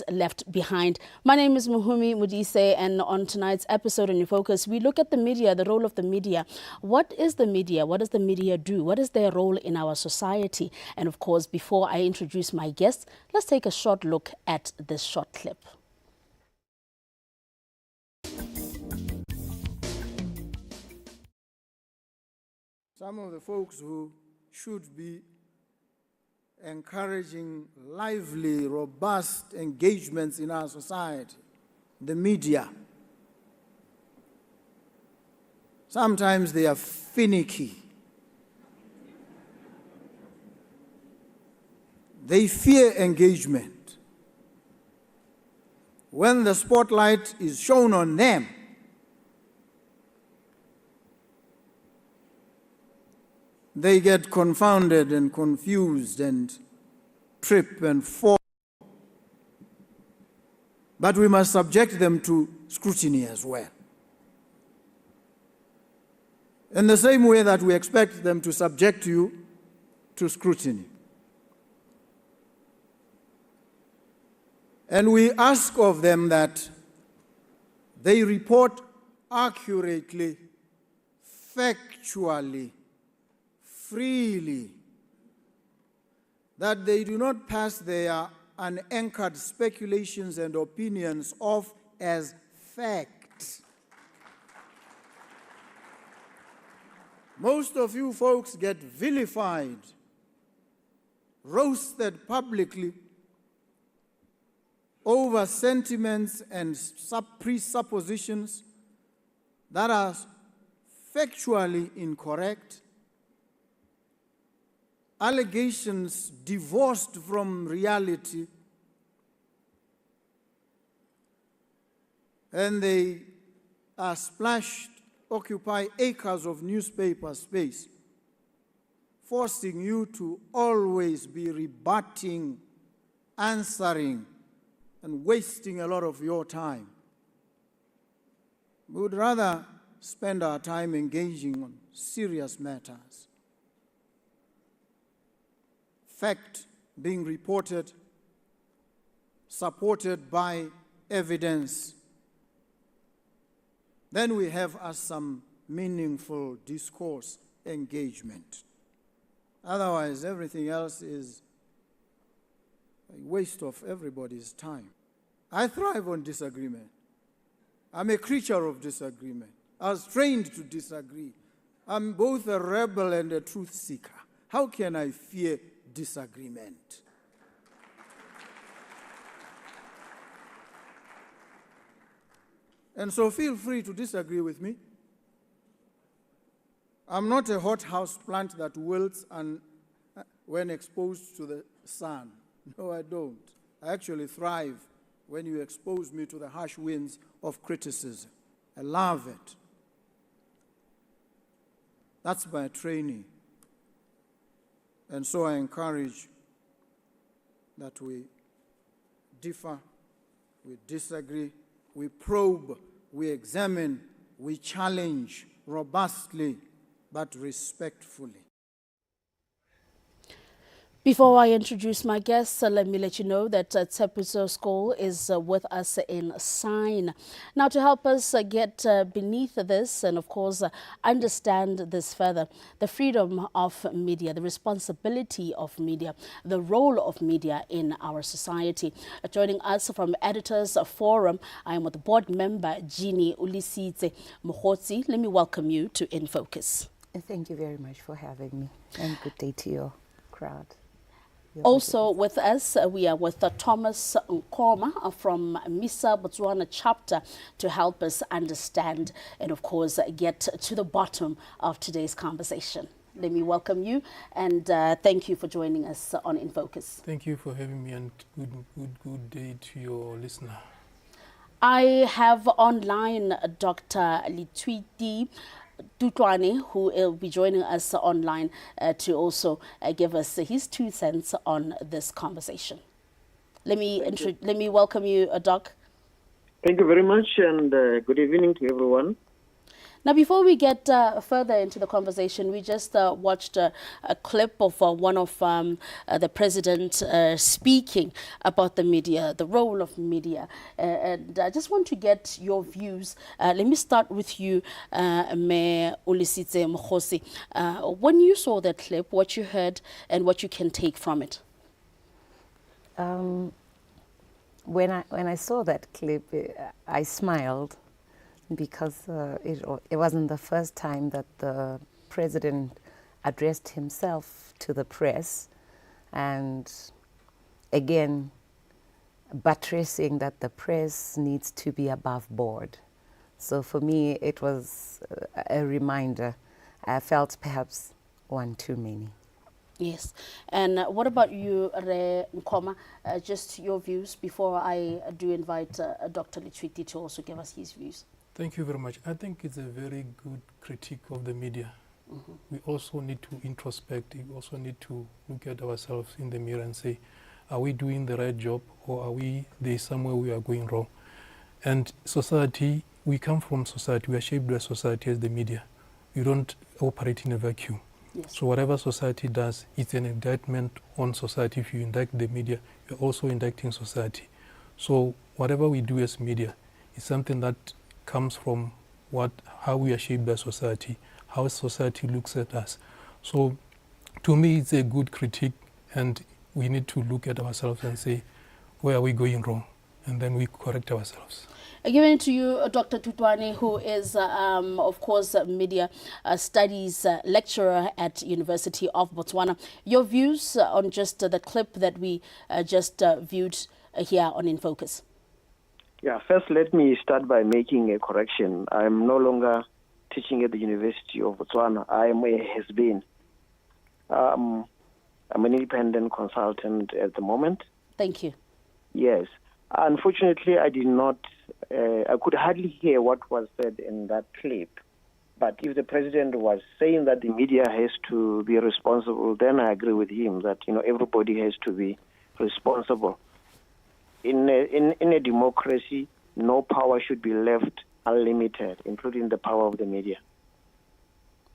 left behind. My name is Mogotsi, and on tonight's episode in Focus, we look at the media, the role of the media. What is the media? What does the media do? What is their role in our society? And of course, before I introduce my guests, let's take a short look at this short clip. Some of the folks who should be encouraging lively, robust engagements in our society, the media. Sometimes they are finicky. They fear engagement. When the spotlight is shown on them, they get confounded and confused and trip and fall. But we must subject them to scrutiny as well. In the same way that we expect them to subject you to scrutiny. And we ask of them that they report accurately, factually, freely, that they do not pass their unanchored speculations and opinions off as fact. Most of you folks get vilified, roasted publicly over sentiments and presuppositions that are factually incorrect, allegations divorced from reality, and they are splashed, occupy acres of newspaper space, forcing you to always be rebutting, answering, and wasting a lot of your time. We would rather spend our time engaging on serious matters. Fact being reported, supported by evidence. Then we have some meaningful discourse engagement. Otherwise, everything else is a waste of everybody's time. I thrive on disagreement. I'm a creature of disagreement. I was trained to disagree. I'm both a rebel and a truth seeker. How can I fear disagreement? And so feel free to disagree with me. I'm not a hothouse plant that wilts when exposed to the sun. No, I don't. I actually thrive when you expose me to the harsh winds of criticism. I love it. That's my training. And so I encourage that we differ, we disagree, we probe, we examine, we challenge robustly but respectfully. Before I introduce my guests, let me let you know that Tshepiso School is with us in sign. Now, to help us get beneath this and, of course, understand this further, the freedom of media, the responsibility of media, the role of media in our society. Joining us from Editors Forum, I am with board member Jeannie Olesetse. Mogotsi, let me welcome you to In Focus. Thank you very much for having me, and good day to your crowd. Also with us, we are with Thomas Nkhoma from MISA Botswana chapter to help us understand and, of course, get to the bottom of today's conversation. Let me welcome you and thank you for joining us on In Focus. Thank you for having me, and good day to your listener. I have online Dr. Litwiti Tutwane, who will be joining us online to also give us his 2 cents on this conversation. Let me welcome you, Doc. Thank you very much, and good evening to everyone. Now, before we get further into the conversation, we just watched a clip of one of the president speaking about the media, the role of media. And I just want to get your views. Let me start with you, Mayor Olesetse Mogotsi. When you saw that clip, what you heard and what you can take from it? When I saw that clip, I smiled because it wasn't the first time that the president addressed himself to the press, and again buttressing that the press needs to be above board. So for me, it was a reminder. I felt perhaps one too many. Yes. And what about you, Nkhoma? Just your views before I do invite Dr. Litwiti to also give us his views. Thank you very much. I think it's a very good critique of the media. We also need to introspect. We also need to look at ourselves in the mirror and say, are we doing the right job, or are there somewhere we are going wrong? And society, we come from society. We are shaped by society as the media. We don't operate in a vacuum. Yes. So whatever society does, it's an indictment on society. If you indict the media, you're also indicting society. So whatever we do as media is something that comes from how we are shaped by society, how society looks at us. So to me, it's a good critique, and we need to look at ourselves and say, where are we going wrong? And then we correct ourselves. Giving it to you, Dr. Tutwane, who is, of course, media studies lecturer at University of Botswana. Your views on just the clip that we just viewed here on In Focus. Yeah, first let me start by making a correction. I'm no longer teaching at the University of Botswana. I am a has-been. I'm an independent consultant at the moment. Thank you. Yes. Unfortunately, I did not, I could hardly hear what was said in that clip. But if the president was saying that the media has to be responsible, then I agree with him that, everybody has to be responsible. In a democracy, no power should be left unlimited, including the power of the media.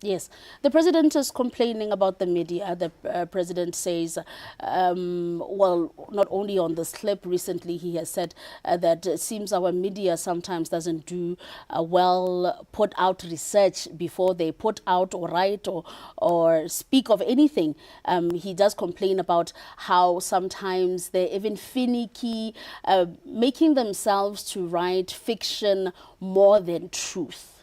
Yes, the president is complaining about the media. The president says, well, not only on this clip, recently he has said that it seems our media sometimes doesn't do put out research before they put out or write or speak of anything. He does complain about how sometimes they're even finicky, making themselves to write fiction more than truth.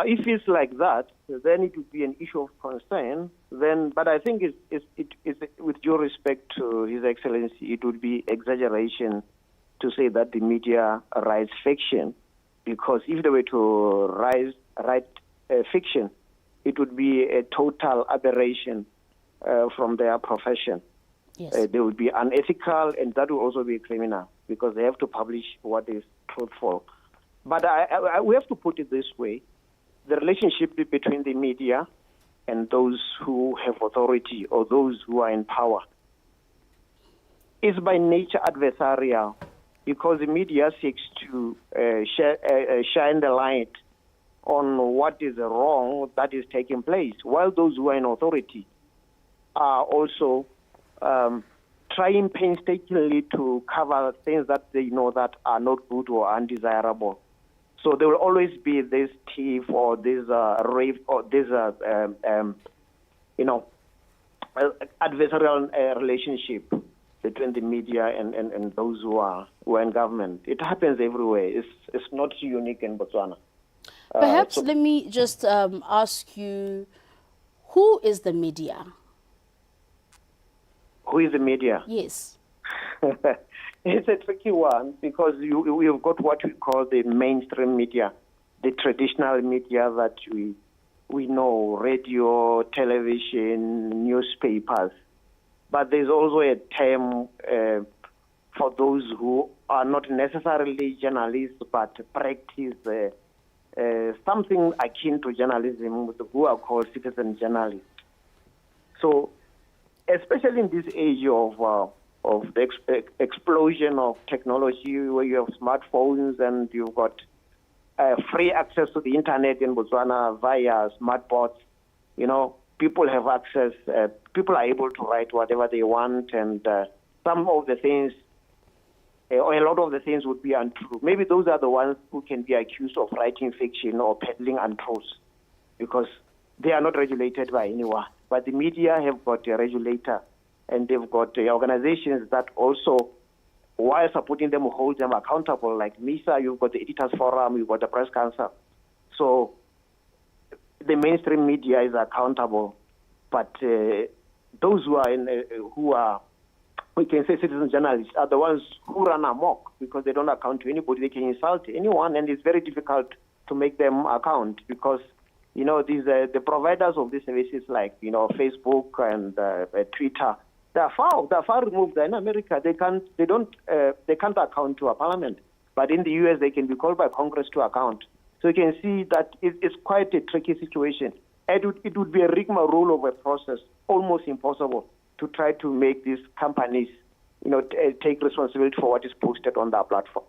If it's like that, then it would be an issue of concern. But I think it's with due respect to His Excellency, it would be exaggeration to say that the media writes fiction, because if they were to write fiction, it would be a total aberration from their profession. Yes. They would be unethical, and that would also be criminal, because they have to publish what is truthful. But we have to put it this way. The relationship between the media and those who have authority or those who are in power is by nature adversarial, because the media seeks to shine the light on what is wrong that is taking place, while those who are in authority are also trying painstakingly to cover things that they know that are not good or undesirable. So there will always be this tiff or this rave or this, adversarial relationship between the media and those who are in government. It happens everywhere. It's not unique in Botswana. Perhaps let me just ask you, who is the media? Who is the media? Yes. It's a tricky one, because we've got what we call the mainstream media, the traditional media that we know, radio, television, newspapers. But there's also a term for those who are not necessarily journalists but practice something akin to journalism, who are called citizen journalists. So, especially in this age of the explosion of technology, where you have smartphones and you've got free access to the internet in Botswana via smart boards. You know, people have access. People are able to write whatever they want, and some of the things, or a lot of the things, would be untrue. Maybe those are the ones who can be accused of writing fiction or peddling untruths, because they are not regulated by anyone. But the media have got a regulator, and they've got organizations that also, while supporting them, hold them accountable. Like MISA, you've got the Editors Forum, you've got the Press Council. So the mainstream media is accountable, but those who are, we can say, citizen journalists are the ones who run amok because they don't account to anybody. They can insult anyone, and it's very difficult to make them account because, you know, these the providers of these services like, you know, Facebook and Twitter, they're far removed. They're in America. They can't account to a parliament, but in the US they can be called by Congress to account. So you can see that it's quite a tricky situation. It would be a rigmarole of a process, almost impossible to try to make these companies, you know, take responsibility for what is posted on their platform.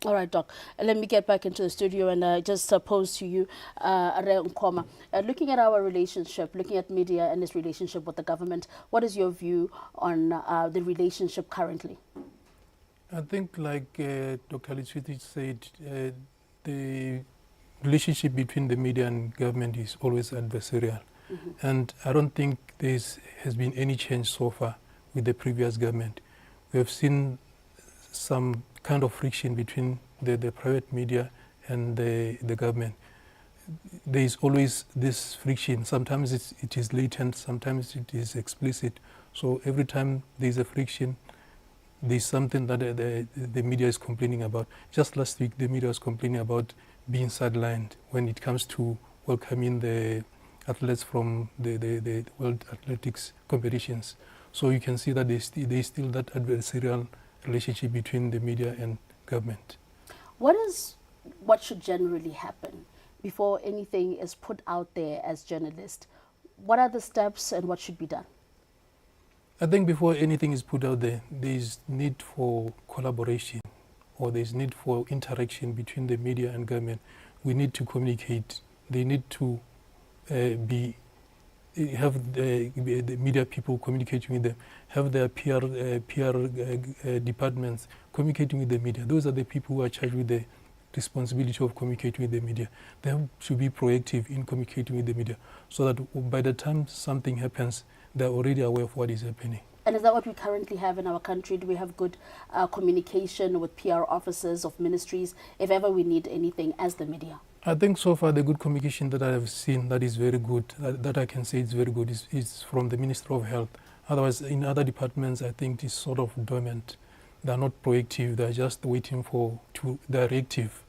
All right, Doc. Let me get back into the studio and just pose to you, Nkhoma. Looking at our relationship, looking at media and its relationship with the government, what is your view on the relationship currently? I think, like Dr. Olesetse said, the relationship between the media and government is always adversarial. And I don't think there has been any change so far with the previous government. We have seen some kind of friction between the private media and the government. There is always this friction. Sometimes it is latent, sometimes it is explicit. So every time there is a friction, there is something that the media is complaining about. Just last week, the media was complaining about being sidelined when it comes to welcoming the athletes from the World Athletics competitions. So you can see that there is still that adversarial relationship between the media and government. What should generally happen before anything is put out there as journalists? What are the steps and what should be done? I think before anything is put out there is need for collaboration, or there is need for interaction between the media and government. We need to communicate. They need to have the media people communicating with them, have their PR departments communicating with the media. Those are the people who are charged with the responsibility of communicating with the media. They should be proactive in communicating with the media so that by the time something happens, they're already aware of what is happening. And is that what we currently have in our country? Do we have good communication with PR officers of ministries if ever we need anything as the media? I think so far the good communication that I have seen that is very good, that I can say is very good, is from the Minister of Health. Otherwise, in other departments, I think it's sort of dormant. They're not proactive, they're just waiting they're reactive.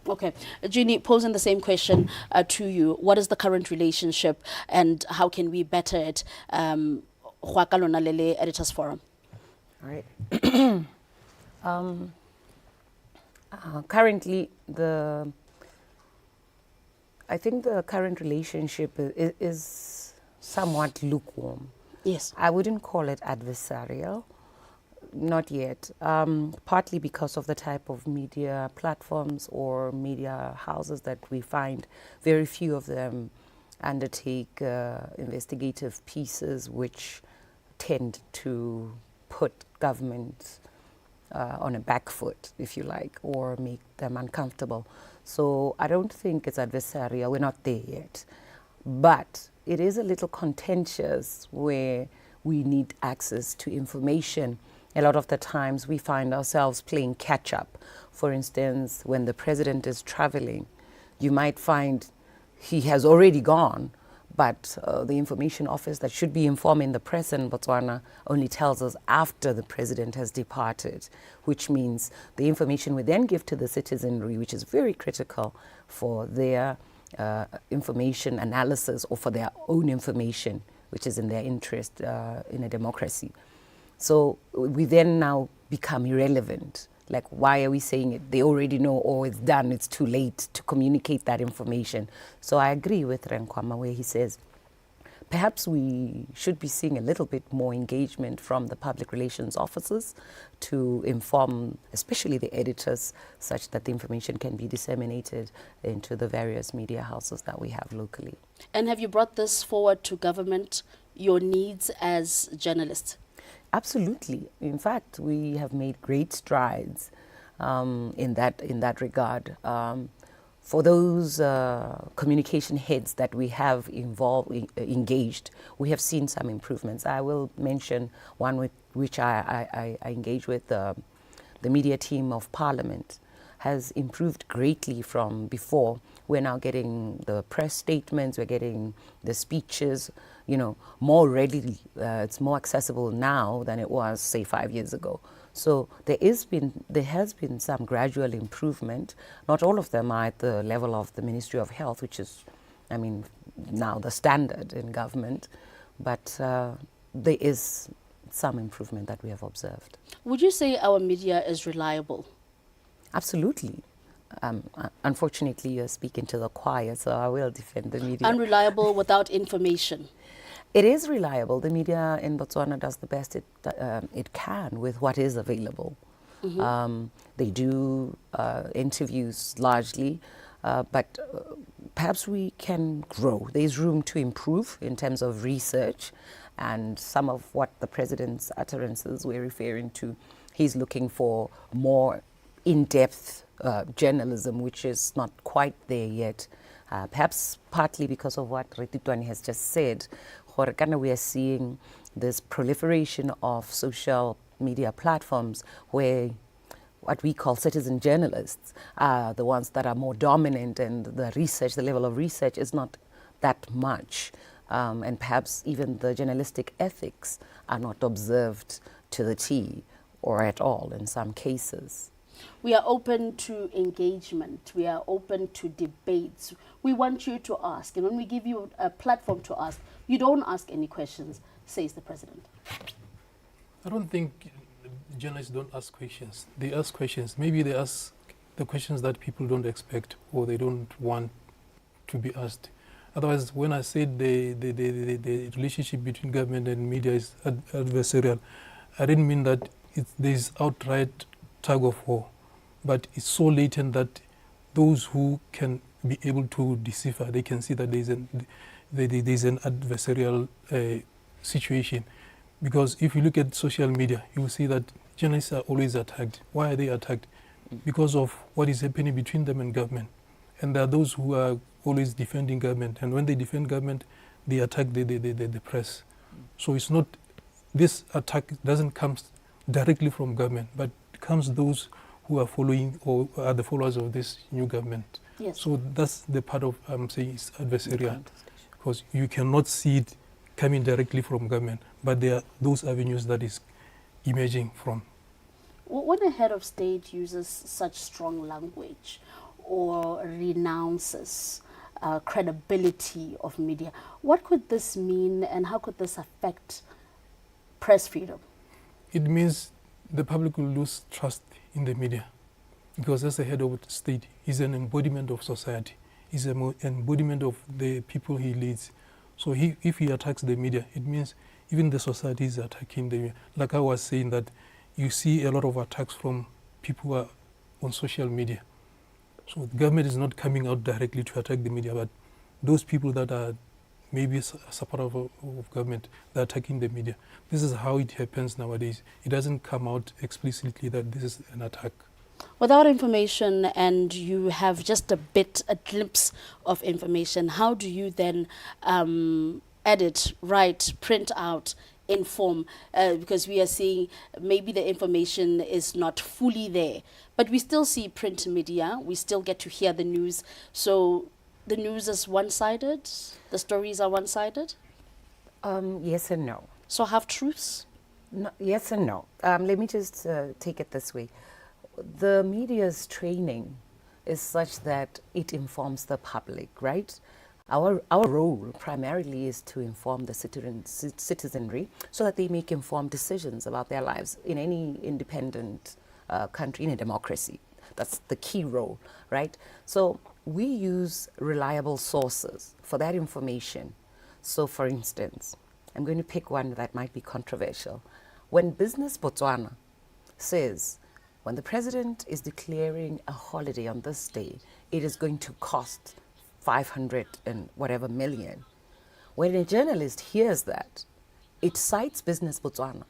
Okay. Jeannie, posing the same question to you. What is the current relationship and how can we better it? Editors Forum. All right. Currently, I think the current relationship is somewhat lukewarm. Yes. I wouldn't call it adversarial, not yet, partly because of the type of media platforms or media houses that we find. Very few of them undertake investigative pieces which tend to put government on a back foot, if you like, or make them uncomfortable. So I don't think it's adversarial. We're not there yet. But it is a little contentious where we need access to information. A lot of the times we find ourselves playing catch up. For instance, when the president is traveling, you might find he has already gone, but the information office that should be informing the press in Botswana only tells us after the president has departed, which means the information we then give to the citizenry, which is very critical for their information analysis or for their own information, which is in their interest in a democracy. So we then now become irrelevant. Like, why are we saying it? They already know, or it's done, it's too late to communicate that information. So I agree with Nkhoma where he says perhaps we should be seeing a little bit more engagement from the public relations officers to inform, especially the editors, such that the information can be disseminated into the various media houses that we have locally. And have you brought this forward to government, your needs as journalists? Absolutely. In fact, we have made great strides in that regard. For those communication heads that we have engaged, we have seen some improvements. I will mention one with which I engage with. The media team of Parliament has improved greatly from before. We're now getting the press statements, we're getting the speeches, more readily. It's more accessible now than it was, say, 5 years ago. So there has been some gradual improvement. Not all of them are at the level of the Ministry of Health, which is, now the standard in government. But there is some improvement that we have observed. Would you say our media is reliable? Absolutely. Unfortunately, you're speaking to the choir, so I will defend the media. Unreliable without information? It is reliable. The media in Botswana does the best it can with what is available. They do interviews largely, but perhaps we can grow. There's room to improve in terms of research, and some of what the president's utterances were referring to, he's looking for more in-depth journalism, which is not quite there yet. Perhaps partly because of what Retitwani has just said, we are seeing this proliferation of social media platforms where what we call citizen journalists are the ones that are more dominant, and the level of research is not that much. And perhaps even the journalistic ethics are not observed to the T or at all in some cases. We are open to engagement. We are open to debates. We want you to ask. And when we give you a platform to ask, you don't ask any questions, says the president. I don't think journalists don't ask questions. They ask questions. Maybe they ask the questions that people don't expect or they don't want to be asked. Otherwise, when I said the relationship between government and media is adversarial, I didn't mean that there's outright tug of war, but it's so latent that those who can be able to decipher, they can see that there's an adversarial situation. Because if you look at social media, you will see that journalists are always attacked. Why are they attacked? Because of what is happening between them and government. And there are those who are always defending government. And when they defend government, they attack the press. So it's not, this attack doesn't come directly from government, but it comes those who are following or are the followers of this new government. Yes. So that's the part of, I'm saying, it's adversarial. Because you cannot see it coming directly from government, but there are those avenues that is emerging from. When a head of state uses such strong language or renounces credibility of media, what could this mean and how could this affect press freedom? It means the public will lose trust in the media, because as a head of state, he's an embodiment of society. He's an embodiment of the people he leads. So if he attacks the media, it means even the society is attacking the media. Like I was saying, that you see a lot of attacks from people who are on social media. So the government is not coming out directly to attack the media, but those people that are maybe support of government, they're attacking the media. This is how it happens nowadays. It doesn't come out explicitly that this is an attack. Without information, and you have just a glimpse of information, how do you then edit, write, print out, inform? Because we are seeing maybe the information is not fully there, but we still see print media, we still get to hear the news. So the news is one-sided, the stories are one-sided? Yes and no. So half-truths? No, yes and no. Let me just take it this way. The media's training is such that it informs the public, right? Our role primarily is to inform the citizenry so that they make informed decisions about their lives in any independent country, in a democracy. That's the key role, right? So we use reliable sources for that information So, for instance, I'm going to pick one that might be controversial. When Business Botswana says, when the president is declaring a holiday on this day, it is going to cost 500 and whatever million. When a journalist hears that, it cites Business Botswana,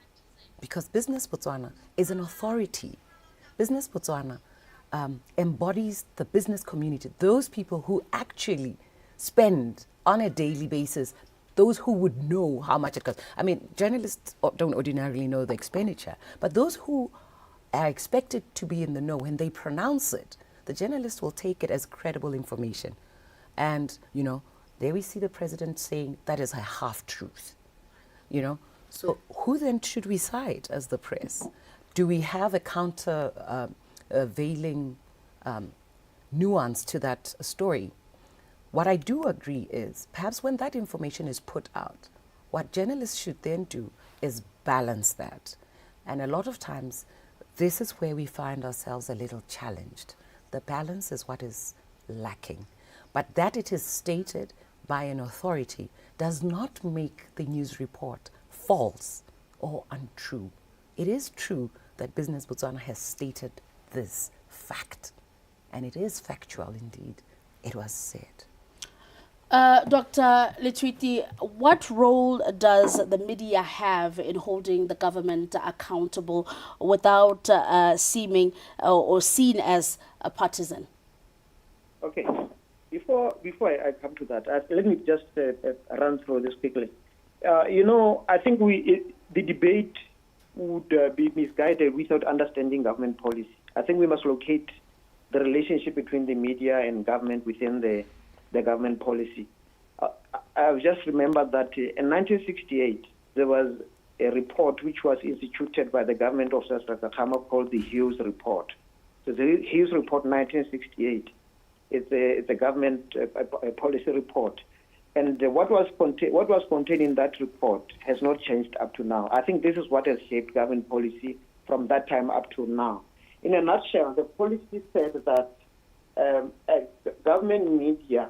because Business Botswana is an authority. Business Botswana embodies the business community, those people who actually spend on a daily basis, those who would know how much it costs. I mean, journalists don't ordinarily know the expenditure, but those who are expected to be in the know, when they pronounce it, the journalist will take it as credible information. And, you know, there we see the president saying that is a half-truth, you know. So who then should we cite as the press? Do we have a countervailing nuance to that story? What I do agree is, perhaps when that information is put out, what journalists should then do is balance that. And a lot of times, this is where we find ourselves a little challenged. The balance is what is lacking. But that it is stated by an authority does not make the news report false or untrue. It is true that Business Botswana has stated this fact, and it is factual indeed. It was said. Dr. Letwiti, what role does the media have in holding the government accountable without seeming or seen as a partisan? Okay. Before I come to that, let me just run through this quickly. You know, I think the debate would be misguided without understanding government policy. I think we must locate the relationship between the media and government within the government policy. I've just remembered that in 1968, there was a report which was instituted by the government of Nkhoma called the Hughes Report. So the Hughes Report 1968 is a government policy report. And what was contained in that report has not changed up to now. I think this is what has shaped government policy from that time up to now. In a nutshell, the policy said that government media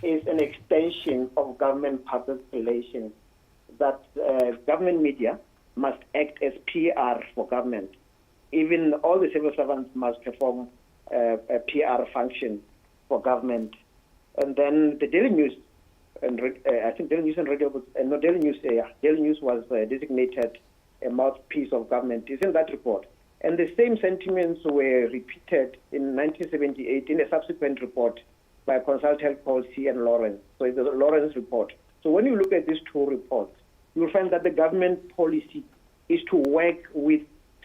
is an extension of government public relations, that government media must act as PR for government. Even all the civil servants must perform a PR function for government. And then the Daily News, and I think Daily News and Radio, Daily News was designated a mouthpiece of government. It's in that report. And the same sentiments were repeated in 1978 in a subsequent report by a consultant called C.N. Lawrence. So it's the Lawrence report. So when you look at these two reports, you'll find that the government policy is to work with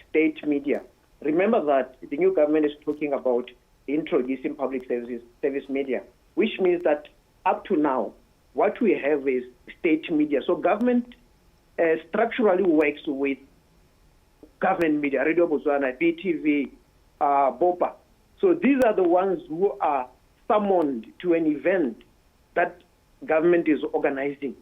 state media. Remember that the new government is talking about introducing public service media, which means that up to now, what we have is state media. So government structurally works with government media, Radio Botswana, BTV, BOPA. So these are the ones who are summoned to an event that government is organizing.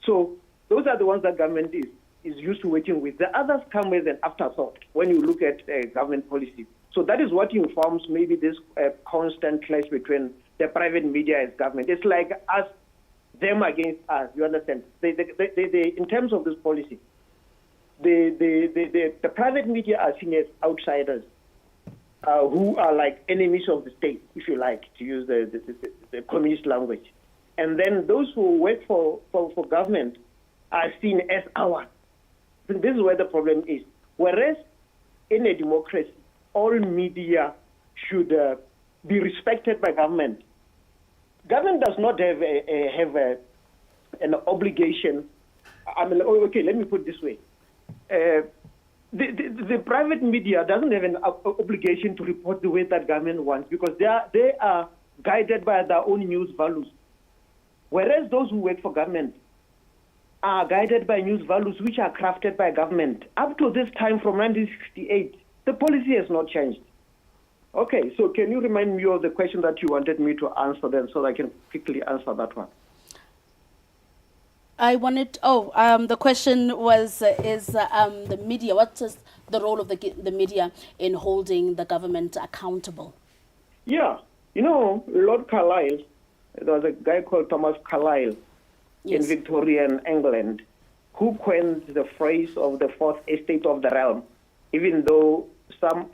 So those are the ones that government is used to working with. The others come with an afterthought when you look at government policy. So that is what informs maybe this constant clash between the private media and government. It's like us, them against us, you understand? In terms of this policy, the private media are seen as outsiders who are like enemies of the state, if you like, to use the communist language. And then those who work for government are seen as ours. This is where the problem is. Whereas in a democracy, all media should be respected by government. Government does not have an obligation. I mean, okay, let me put it this way. The private media doesn't have an obligation to report the way that government wants, because they are guided by their own news values. Whereas those who work for government are guided by news values which are crafted by government. Up to this time, from 1968, the policy has not changed. Okay, so can you remind me of the question that you wanted me to answer then, so that I can quickly answer that one? I wanted, the question was, is the media, what is the role of the media in holding the government accountable? Yeah, you know, Lord Carlyle, there was a guy called Thomas Carlyle, in Yes. Victorian England who coined the phrase of the fourth estate of the realm, even though some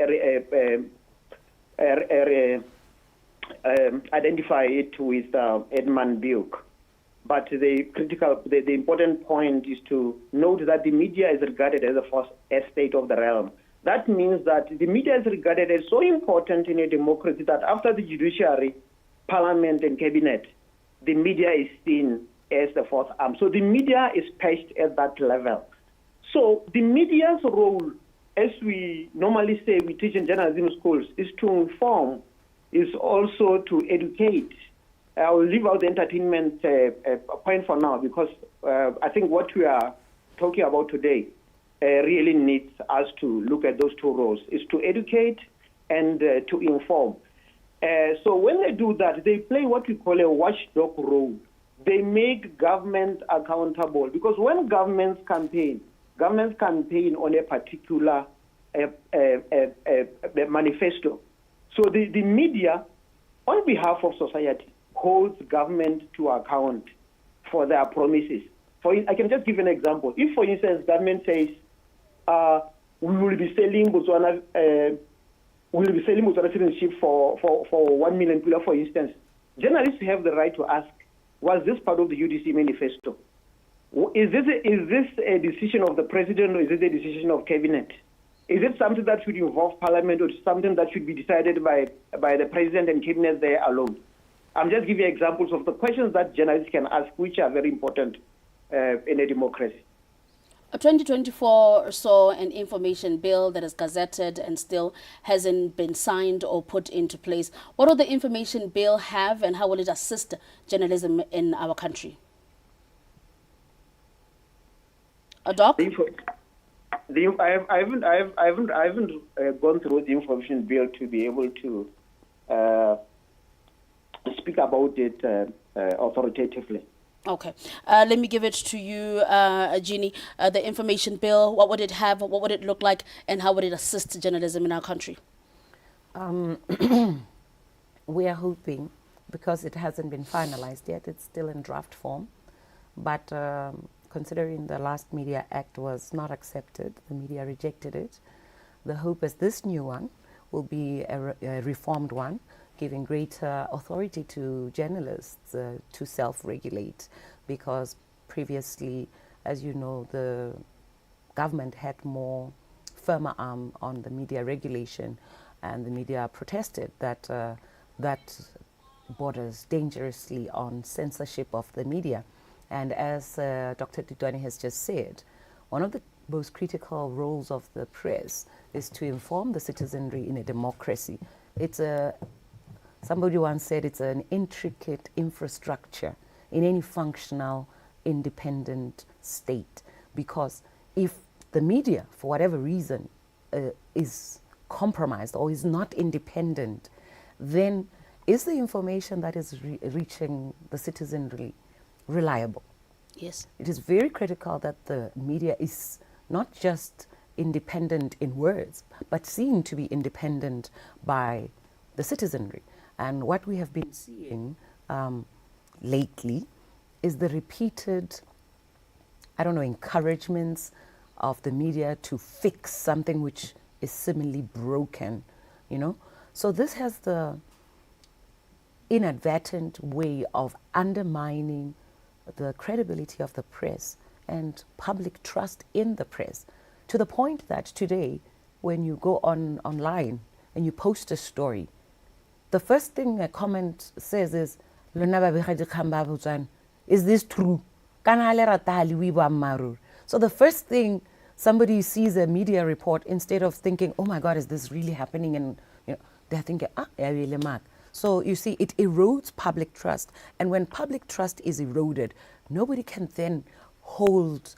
identify it with Edmund Burke. But the important point is to note that the media is regarded as the fourth estate of the realm. That means that the media is regarded as so important in a democracy that after the judiciary, parliament, and cabinet, the media is seen as the fourth arm. So the media is perched at that level. So the media's role, as we normally say, we teach in journalism schools, is to inform, is also to educate. I will leave out the entertainment point for now because I think what we are talking about today really needs us to look at those two roles, is to educate and to inform. So when they do that, they play what we call a watchdog role. They make government accountable because when governments campaign on a particular manifesto. So the media, on behalf of society, holds government to account for their promises. I can just give an example. If, for instance, government says we will be selling Botswana citizenship for 1 million people, for instance, journalists have the right to ask, was this part of the UDC manifesto? Is this a decision of the president or is it a decision of cabinet? Is it something that should involve parliament or something that should be decided by the president and cabinet there alone? I'm just giving examples of the questions that journalists can ask, which are very important in a democracy. 2024 saw an information bill that is gazetted and still hasn't been signed or put into place. What will the information bill have and how will it assist journalism in our country? Doc? I haven't gone through the information bill to be able to speak about it authoritatively. Okay. Let me give it to you, Jeannie. The information bill, what would it have, what would it look like, and how would it assist journalism in our country? We are hoping, because it hasn't been finalized yet, it's still in draft form, but considering the last Media Act was not accepted, the media rejected it, the hope is this new one will be a reformed one, giving greater authority to journalists to self-regulate, because previously, as you know, the government had more firmer arm on the media regulation, and the media protested that that borders dangerously on censorship of the media. And as Dr. Tutwane has just said, one of the most critical roles of the press is to inform the citizenry in a democracy. Somebody once said it's an intricate infrastructure in any functional, independent state. Because if the media, for whatever reason, is compromised or is not independent, then is the information that is reaching the citizenry reliable? Yes. It is very critical that the media is not just independent in words, but seen to be independent by the citizenry. And what we have been seeing lately is the repeated, encouragements of the media to fix something which is seemingly broken, So this has the inadvertent way of undermining the credibility of the press and public trust in the press, to the point that today, when you go online and you post a story, the first thing a comment says is, is this true? So the first thing somebody sees a media report, instead of thinking, oh my God, is this really happening? And they're thinking, so you see, it erodes public trust. And when public trust is eroded, nobody can then hold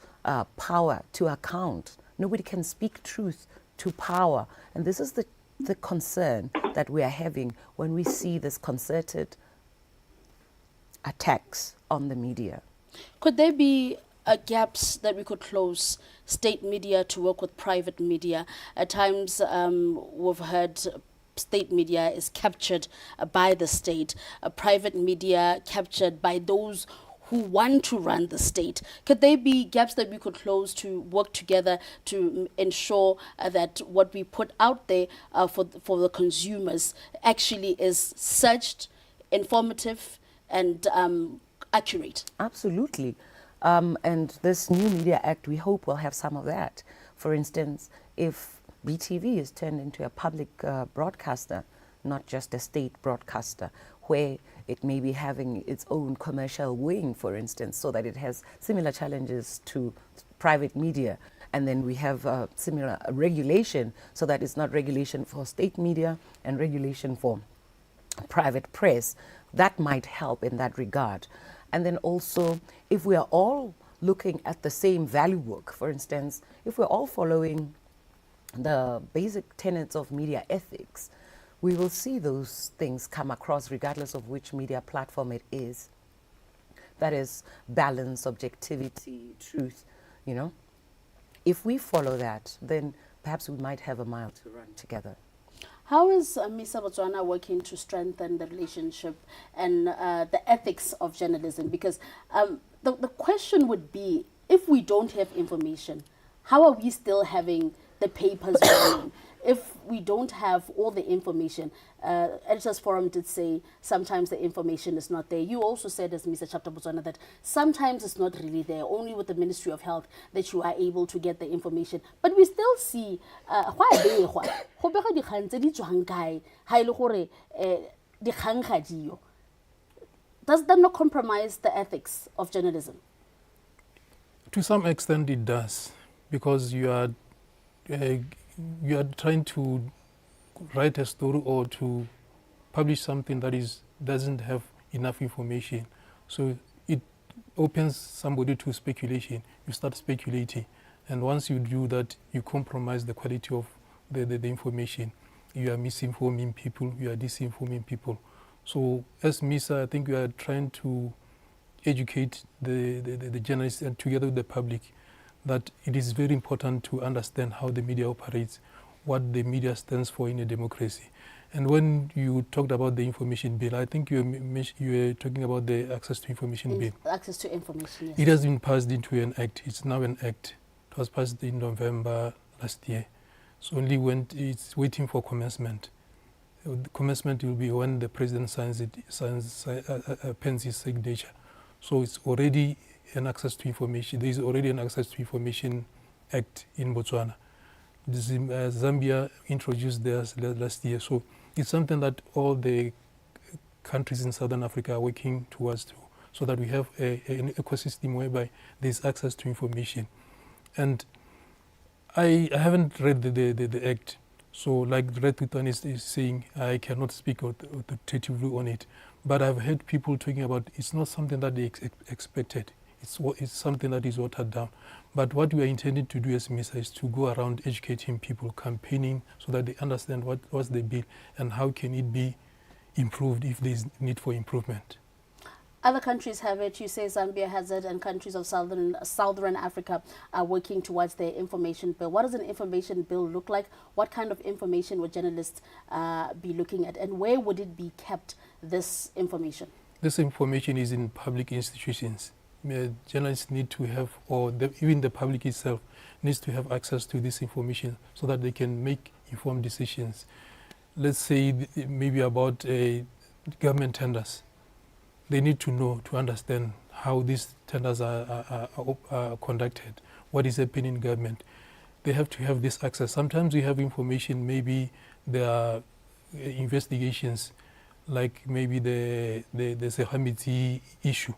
power to account. Nobody can speak truth to power. And this is the concern that we are having when we see this concerted attacks on the media. Could there be gaps that we could close, state media to work with private media? At times we've heard state media is captured by the state, private media captured by those who want to run the state? Could there be gaps that we could close to work together to ensure that what we put out there for the consumers actually is searched, informative, and accurate? Absolutely. And this new Media Act, we hope will have some of that. For instance, if BTV is turned into a public broadcaster, not just a state broadcaster, where it may be having its own commercial wing, for instance, so that it has similar challenges to private media. And then we have similar regulation, so that it's not regulation for state media and regulation for private press. That might help in that regard. And then also, if we are all looking at the same value work, for instance, if we're all following the basic tenets of media ethics, we will see those things come across regardless of which media platform it is. That is balance, objectivity, truth, you know. If we follow that, then perhaps we might have a mile to run together. How is MISA Botswana working to strengthen the relationship and the ethics of journalism? Because the question would be, if we don't have information, how are we still having the papers running? If we don't have all the information, Editors Forum did say sometimes the information is not there. You also said, as MISA Chapter Botswana, that sometimes it's not really there. Only with the Ministry of Health that you are able to get the information. But we still see does that not compromise the ethics of journalism? To some extent it does, because you are trying to write a story or to publish something that doesn't have enough information. So it opens somebody to speculation. You start speculating. And once you do that, you compromise the quality of the information. You are misinforming people, you are disinforming people. So as MISA, I think we are trying to educate the journalists and together with the public that it is very important to understand how the media operates, what the media stands for in a democracy. And when you talked about the information bill, I think you were talking about the access to information bill. Access to information, yes. It has been passed into an act. It's now an act. It was passed in November last year. So only when it's waiting for commencement. The commencement will be when the president pens his signature. So it's already an access to information. There is already an access to information act in Botswana. Zambia introduced theirs last year. So it's something that all the countries in Southern Africa are working towards, so that we have an ecosystem whereby there's access to information. And I haven't read the act. So like Red Tutan is saying, I cannot speak authoritatively on it. But I've heard people talking about it's not something that they expected. It's something that is watered down. But what we are intending to do as MISA is to go around educating people, campaigning, so that they understand what's the bill and how can it be improved if there is need for improvement. Other countries have it. You say Zambia has it, and countries of Southern Africa are working towards their information bill. What does an information bill look like? What kind of information would journalists be looking at, and where would it be kept, this information? This information is in public institutions. Journalists need to have, or even the public itself needs to have access to this information so that they can make informed decisions. Let's say maybe about government tenders. They need to know, to understand how these tenders are conducted, what is happening in government. They have to have this access. Sometimes we have information, maybe there are investigations, like maybe the Sehamiti issue.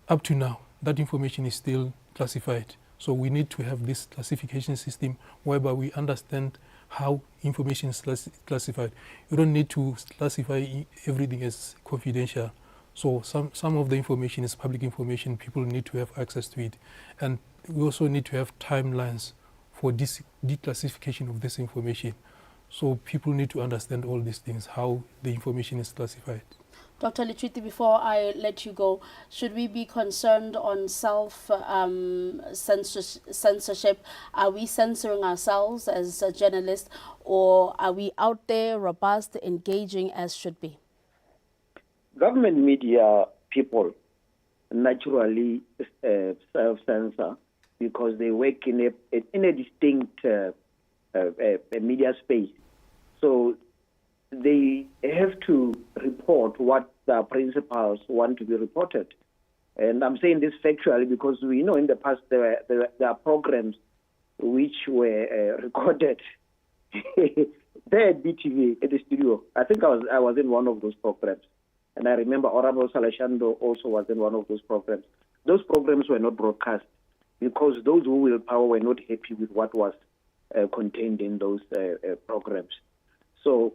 Up to now, that information is still classified. So we need to have this classification system whereby we understand how information is classified. You don't need to classify everything as confidential. So some of the information is public information. People need to have access to it. And we also need to have timelines for this declassification of this information. So people need to understand all these things, how the information is classified. Dr. Litwiti, before I let you go, should we be concerned on censorship? Are we censoring ourselves as a journalist, or are we out there robust, engaging as should be? Government media people, naturally self-censor because they work in a distinct media space. So they have to report what the principals want to be reported. And I'm saying this factually because we know in the past there are programs which were recorded there at BTV at the studio. I think I was in one of those programs. And I remember Honorable Salashando also was in one of those programs. Those programs were not broadcast because those who will power were not happy with what was contained in those programs. So,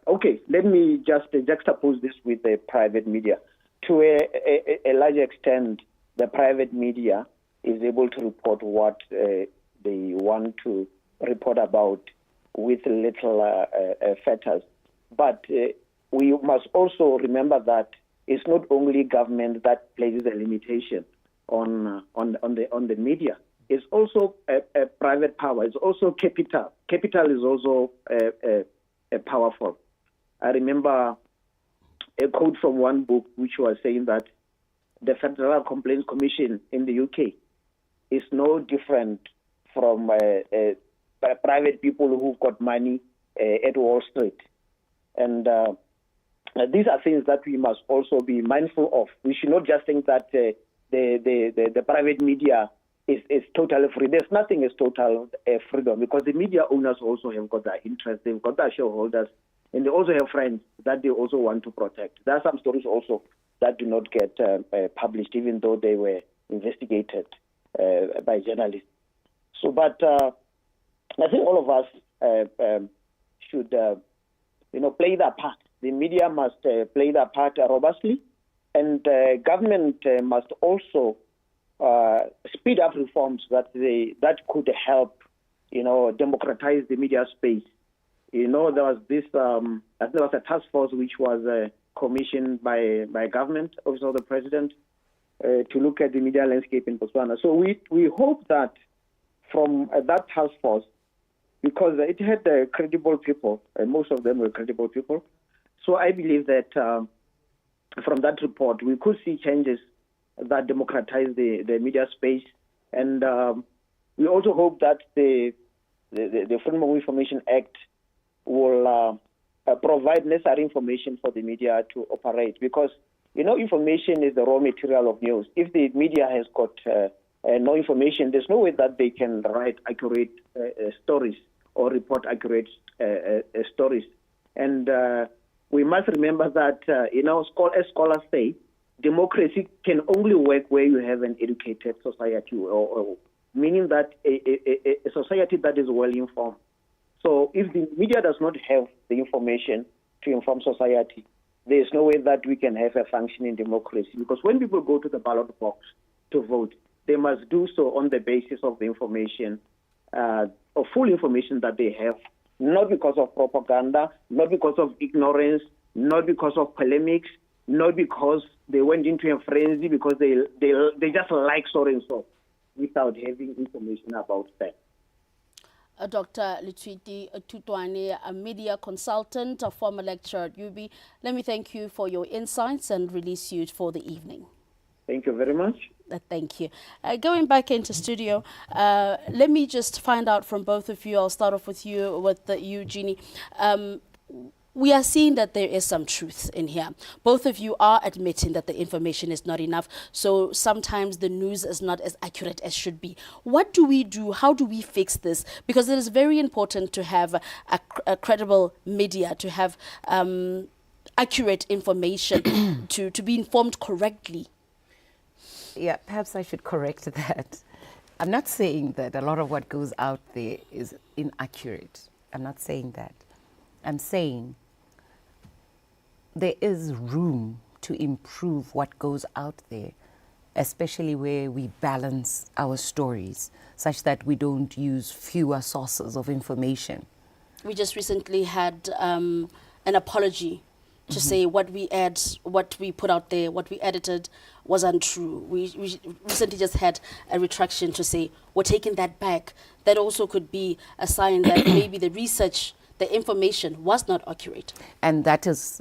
okay, let me just juxtapose this with the private media. To a large extent, the private media is able to report what they want to report about with little fetters. But we must also remember that it's not only government that places a limitation on the media. It's also a private power. It's also capital. Capital is also powerful. I remember a quote from one book which was saying that the Federal Complaints Commission in the UK is no different from private people who've got money at Wall Street. And these are things that we must also be mindful of. We should not just think that the private media is totally free. There's nothing as total freedom because the media owners also have got their interests, they've got their shareholders, and they also have friends that they also want to protect. There are some stories also that do not get published, even though they were investigated by journalists. So, but I think all of us should, play their part. The media must play their part robustly, and government must also speed up reforms that could help, democratize the media space. There was this, I think there was a task force which was commissioned by government, Office of the President, to look at the media landscape in Botswana. So we hope that from that task force, because it had credible people, and most of them were credible people. So I believe that from that report, we could see changes that democratize the media space. And we also hope that the Freedom of Information Act will provide necessary information for the media to operate. Because, information is the raw material of news. If the media has got no information, there's no way that they can write accurate stories or report accurate stories. And we must remember that, as scholars say, democracy can only work where you have an educated society, or meaning that a society that is well informed. So if the media does not have the information to inform society, there is no way that we can have a functioning democracy. Because when people go to the ballot box to vote, they must do so on the basis of the information, or full information that they have, not because of propaganda, not because of ignorance, not because of polemics, not because they went into a frenzy because they just like so and so, without having information about that. Dr. Lutwiti Tutwane, a media consultant, a former lecturer at UB. Let me thank you for your insights and release you for the evening. Thank you very much. Thank you. Going back into studio, let me just find out from both of you. I'll start off with you, Jeannie. We are seeing that there is some truth in here. Both of you are admitting that the information is not enough. So sometimes the news is not as accurate as should be. What do we do? How do we fix this? Because it is very important to have a credible media, to have accurate information, to be informed correctly. Yeah, perhaps I should correct that. I'm not saying that a lot of what goes out there is inaccurate. I'm not saying that. I'm saying there is room to improve what goes out there, especially where we balance our stories such that we don't use fewer sources of information. We just recently had an apology to say what we put out there, what we edited was untrue. We recently just had a retraction to say we're taking that back. That also could be a sign that maybe the research, the information was not accurate. And that is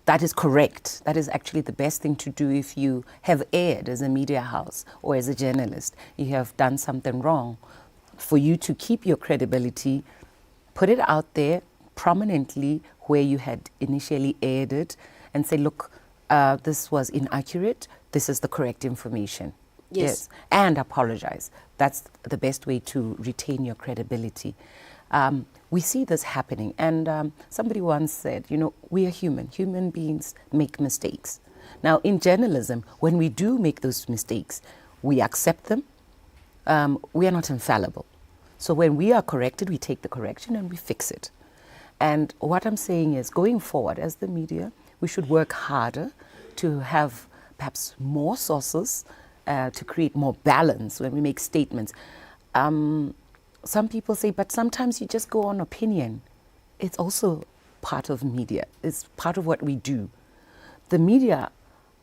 that is correct. That is actually the best thing to do if you have aired as a media house or as a journalist. You have done something wrong. For you to keep your credibility, put it out there prominently where you had initially aired it and say, look, this was inaccurate. This is the correct information. Yes. And apologize. That's the best way to retain your credibility. We see this happening, and somebody once said, you know, we are human. Human beings make mistakes. Now, in journalism, when we do make those mistakes, we accept them. We are not infallible. So when we are corrected, we take the correction and we fix it. And what I'm saying is, going forward as the media, we should work harder to have perhaps more sources, to create more balance when we make statements. Some people say, but sometimes you just go on opinion. It's also part of media. It's part of what we do. The media,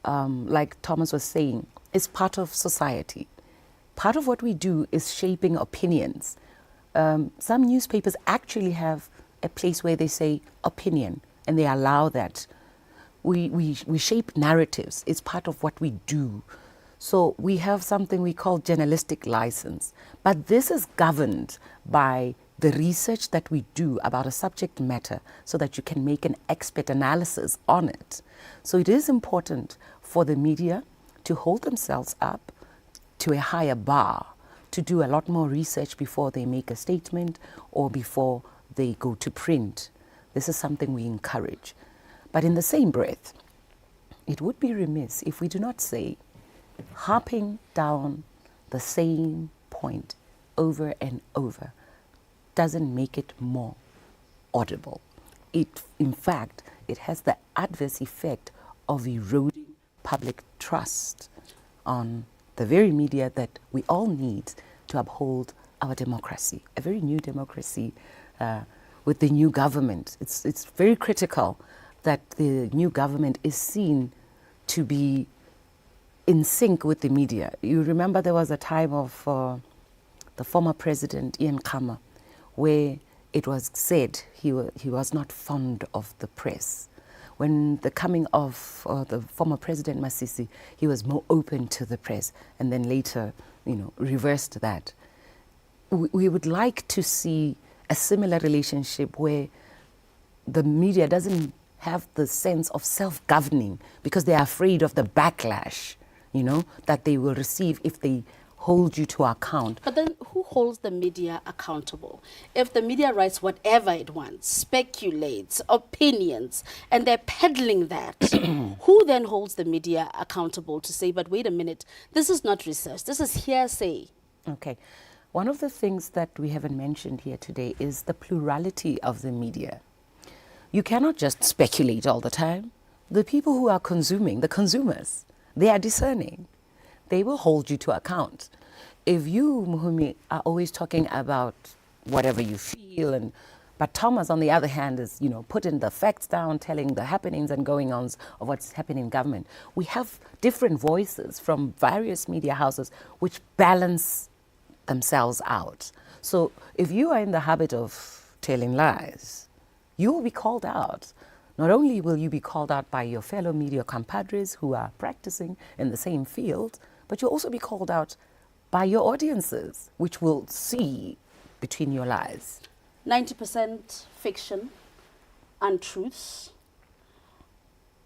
like Thomas was saying, is part of society. Part of what we do is shaping opinions. Some newspapers actually have a place where they say opinion, and they allow that. We shape narratives. It's part of what we do. So we have something we call journalistic license. But this is governed by the research that we do about a subject matter so that you can make an expert analysis on it. So it is important for the media to hold themselves up to a higher bar, to do a lot more research before they make a statement or before they go to print. This is something we encourage. But in the same breath, it would be remiss if we do not say, harping down the same point over and over doesn't make it more audible. In fact, it has the adverse effect of eroding public trust on the very media that we all need to uphold our democracy, a very new democracy with the new government. It's very critical that the new government is seen to be in sync with the media. You remember there was a time of the former president, Nkhoma, where it was said he was not fond of the press. When the coming of the former president, Masisi, he was more open to the press, and then later, reversed that. We would like to see a similar relationship where the media doesn't have the sense of self-governing because they are afraid of the backlash that they will receive if they hold you to account. But then who holds the media accountable? If the media writes whatever it wants, speculates, opinions, and they're peddling that, who then holds the media accountable to say, but wait a minute, this is not research, this is hearsay? Okay. One of the things that we haven't mentioned here today is the plurality of the media. You cannot just speculate all the time. The people who are consuming, the consumers, they are discerning. They will hold you to account. If you, Muhumi, are always talking about whatever you feel, but Thomas, on the other hand, is putting the facts down, telling the happenings and going-ons of what's happening in government. We have different voices from various media houses which balance themselves out. So if you are in the habit of telling lies, you will be called out. Not only will you be called out by your fellow media compadres who are practicing in the same field, but you'll also be called out by your audiences, which will see between your lies. 90% fiction, untruths.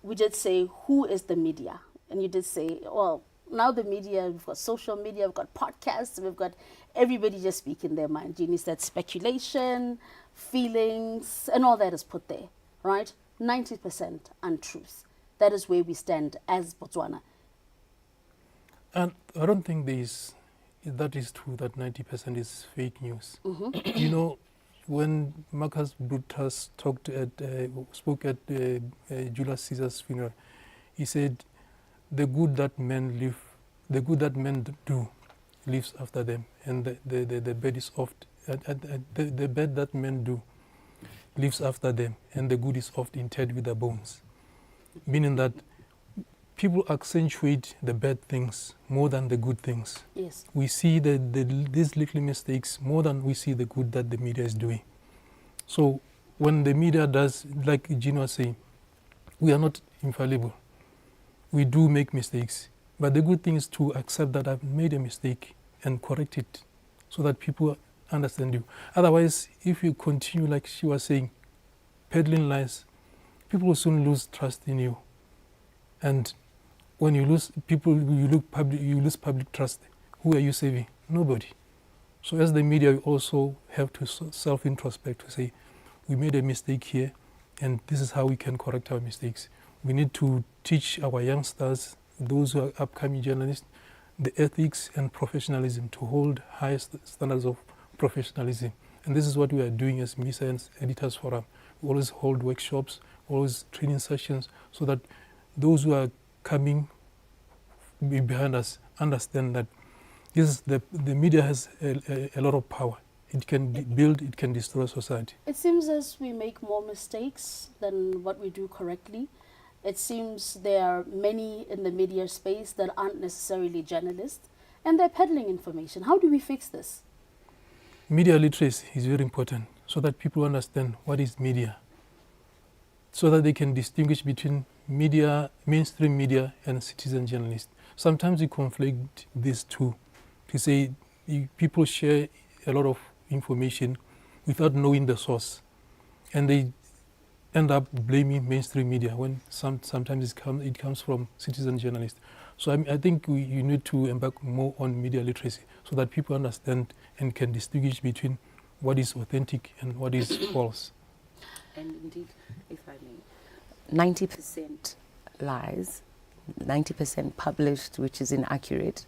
We did say, who is the media? And you did say, well, now the media, we've got social media, we've got podcasts, we've got everybody just speaking their mind. Jeannie said speculation, feelings, and all that is put there, right? 90% untruth. That is where we stand as Botswana. And I don't think that is true, that 90% is fake news. Mm-hmm. When Marcus Brutus spoke at Julius Caesar's funeral, he said, the good that men do lives after them, and the bad is oft the bad that men do lives after them, and the good is oft interred with the bones. Meaning that people accentuate the bad things more than the good things. Yes. We see these little mistakes more than we see the good that the media is doing. So when the media does, like Jeannie was saying, we are not infallible. We do make mistakes. But the good thing is to accept that I've made a mistake and correct it so that people understand you. Otherwise, if you continue, like she was saying, peddling lies, people will soon lose trust in you. And when you lose people, you lose public trust. Who are you saving? Nobody. So as the media, we also have to self-introspect to say, we made a mistake here, and this is how we can correct our mistakes. We need to teach our youngsters, those who are upcoming journalists, the ethics and professionalism, to hold high standards of professionalism. And this is what we are doing as MISA and Editors Forum. We always hold workshops, always training sessions, so that those who are coming behind us understand that the media has a lot of power. It can build, it can destroy society. It seems as we make more mistakes than what we do correctly. It seems there are many in the media space that aren't necessarily journalists, and they're peddling information. How do we fix this? Media literacy is very important, so that people understand what is media, so that they can distinguish between media, mainstream media, and citizen journalists. Sometimes we conflict these two, to say people share a lot of information without knowing the source, and they end up blaming mainstream media when sometimes it comes from citizen journalists. So I think you need to embark more on media literacy so that people understand and can distinguish between what is authentic and what is false. And indeed, if I may, 90% lies, 90% published, which is inaccurate.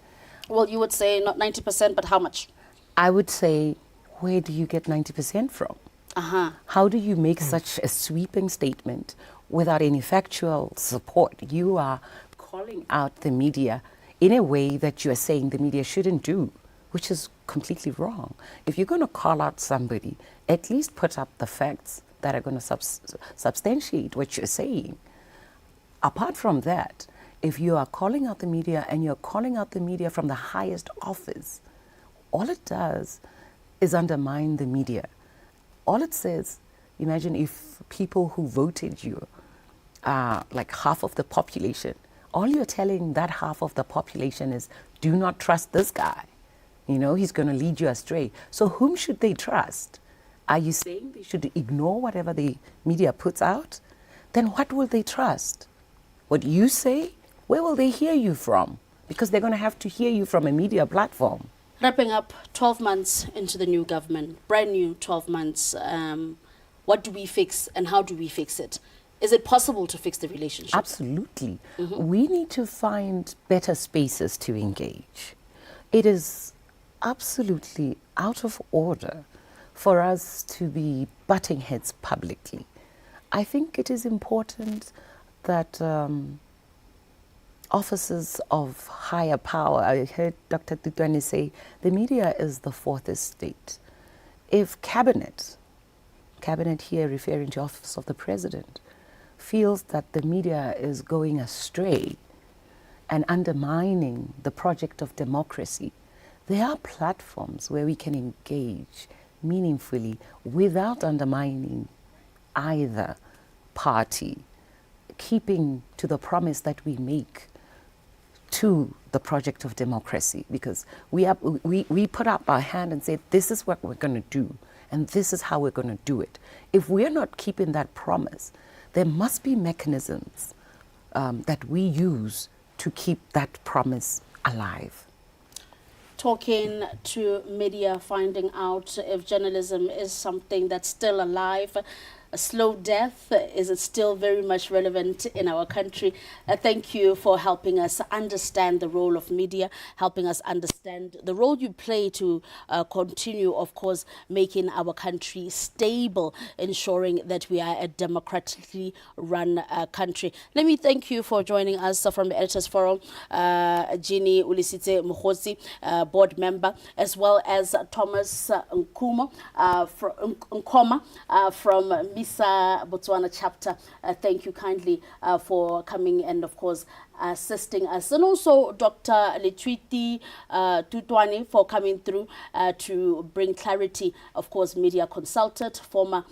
Well, you would say not 90%, but how much? I would say, where do you get 90% from? How do you make such a sweeping statement without any factual support? You are calling out the media in a way that you are saying the media shouldn't do, which is completely wrong. If you're going to call out somebody, at least put up the facts that are going to substantiate what you're saying. Apart from that, if you are calling out the media and you're calling out the media from the highest office, all it does is undermine the media. All it says, imagine if people who voted you are like half of the population. All you're telling that half of the population is, do not trust this guy. You know, he's going to lead you astray. So whom should they trust? Are you saying they should ignore whatever the media puts out? Then what will they trust? What you say? Where will they hear you from? Because they're going to have to hear you from a media platform. Wrapping up 12 months into the new government, brand new 12 months, what do we fix and how do we fix it? Is it possible to fix the relationship? Absolutely. We need to find better spaces to engage. It is absolutely out of order for us to be butting heads publicly. I think it is important that officers of higher power, I heard Dr. Tutwane say, the media is the fourth estate. If cabinet here referring to office of the president, feels that the media is going astray and undermining the project of democracy, there are platforms where we can engage meaningfully without undermining either party, keeping to the promise that we make to the project of democracy, because we put up our hand and say, this is what we're going to do, and this is how we're going to do it. If we're not keeping that promise, there must be mechanisms that we use to keep that promise alive. Talking to media, finding out if journalism is something that's still alive, a slow death, is it still very much relevant in our country? Thank you for helping us understand the role of media, helping us understand the role you play to continue, of course, making our country stable, ensuring that we are a democratically run country. Let me thank you for joining us from the Editors Forum, Jeannie, Olesetse, Mogotsi, board member, as well as Thomas Nkhoma from MISA Botswana chapter. Thank you kindly for coming and, of course, assisting us. And also Dr. Letwiti Tutwane for coming through to bring clarity, of course, media consultant, former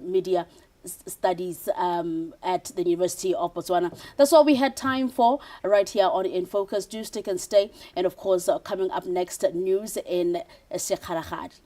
media Studies at the University of Botswana. That's all we had time for right here on In Focus. Do stick and stay. And of course, coming up next, news in Sekharagad.